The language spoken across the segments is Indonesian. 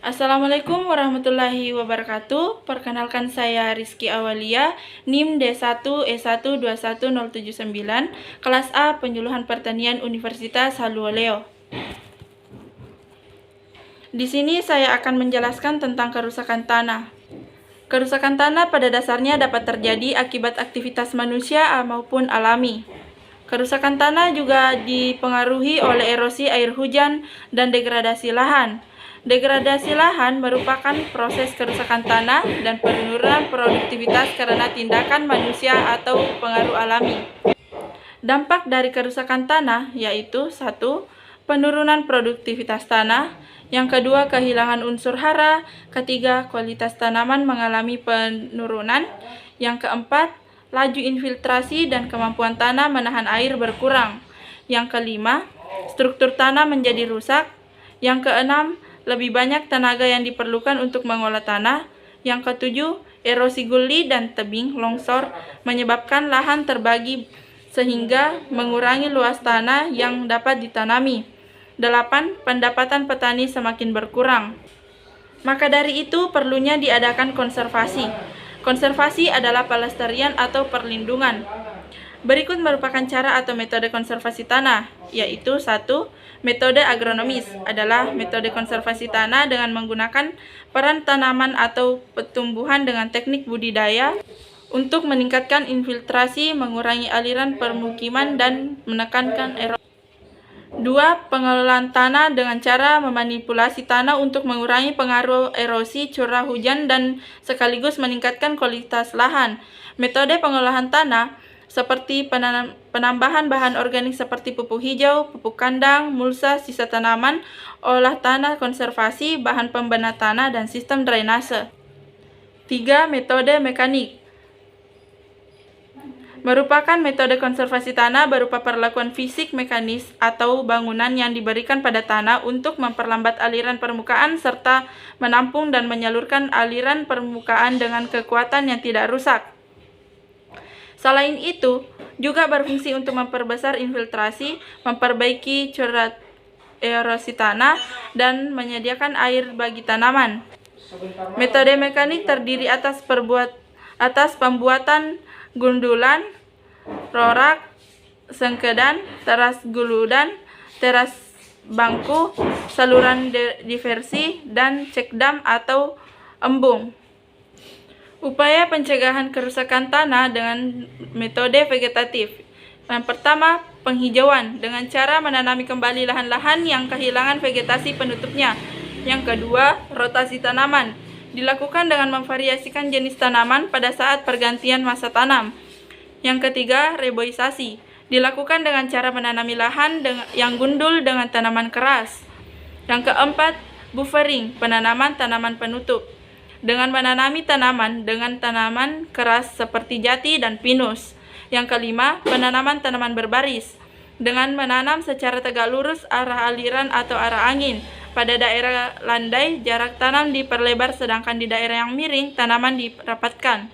Assalamualaikum warahmatullahi wabarakatuh. Perkenalkan saya Rizky Awalia, NIM D1E1 21079, kelas A Penyuluhan Pertanian Universitas Haluoleo. Di sini saya akan menjelaskan tentang kerusakan tanah. Kerusakan tanah pada dasarnya dapat terjadi akibat aktivitas manusia maupun alami. Kerusakan tanah juga dipengaruhi oleh erosi air hujan dan degradasi lahan. Degradasi lahan merupakan proses kerusakan tanah dan penurunan produktivitas karena tindakan manusia atau pengaruh alami. Dampak dari kerusakan tanah yaitu 1. Penurunan produktivitas tanah, yang kedua kehilangan unsur hara, ketiga kualitas tanaman mengalami penurunan, yang keempat laju infiltrasi dan kemampuan tanah menahan air berkurang, yang kelima struktur tanah menjadi rusak, yang keenam lebih banyak tenaga yang diperlukan untuk mengolah tanah, yang ketujuh erosi guli dan tebing longsor menyebabkan lahan terbagi sehingga mengurangi luas tanah yang dapat ditanami. 8. Pendapatan petani semakin berkurang. Maka dari itu perlunya diadakan konservasi. Konservasi adalah pelestarian atau perlindungan. Berikut merupakan cara atau metode konservasi tanah, yaitu 1. Metode agronomis adalah metode konservasi tanah dengan menggunakan peran tanaman atau pertumbuhan dengan teknik budidaya untuk meningkatkan infiltrasi, mengurangi aliran permukiman, dan menekankan erosi. 2. Pengelolaan tanah dengan cara memanipulasi tanah untuk mengurangi pengaruh erosi curah hujan dan sekaligus meningkatkan kualitas lahan. Metode pengolahan tanah seperti penambahan bahan organik seperti pupuk hijau, pupuk kandang, mulsa, sisa tanaman, olah tanah konservasi, bahan pembenar tanah, dan sistem drainase. 3. Metode mekanik merupakan metode konservasi tanah berupa perlakuan fisik mekanis atau bangunan yang diberikan pada tanah untuk memperlambat aliran permukaan serta menampung dan menyalurkan aliran permukaan dengan kekuatan yang tidak rusak. Selain itu, juga berfungsi untuk memperbesar infiltrasi, memperbaiki curah erosi tanah, dan menyediakan air bagi tanaman. Metode mekanik terdiri atas pembuatan gundulan, rorak, sengkedan, teras guludan, teras bangku, saluran diversi, dan cekdam atau embung. Upaya pencegahan kerusakan tanah dengan metode vegetatif. Yang pertama, penghijauan dengan cara menanami kembali lahan-lahan yang kehilangan vegetasi penutupnya. Yang kedua, rotasi tanaman. Dilakukan dengan memvariasikan jenis tanaman pada saat pergantian masa tanam. Yang ketiga, reboisasi. Dilakukan dengan cara menanami lahan yang gundul dengan tanaman keras. Yang keempat, buffering, penanaman tanaman penutup. Dengan menanami tanaman dengan tanaman keras seperti jati dan pinus. Yang kelima, penanaman tanaman berbaris. Dengan menanam secara tegak lurus arah aliran atau arah angin. Pada daerah landai, jarak tanam diperlebar, sedangkan di daerah yang miring, tanaman dirapatkan.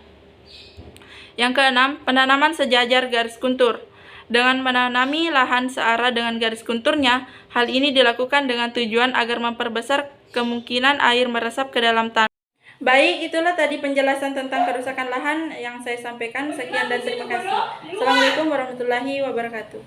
Yang keenam, penanaman sejajar garis kuntur. Dengan menanami lahan searah dengan garis kunturnya, hal ini dilakukan dengan tujuan agar memperbesar kemungkinan air meresap ke dalam tanah. Baik, itulah tadi penjelasan tentang kerusakan lahan yang saya sampaikan. Sekian dan terima kasih. Assalamualaikum warahmatullahi wabarakatuh.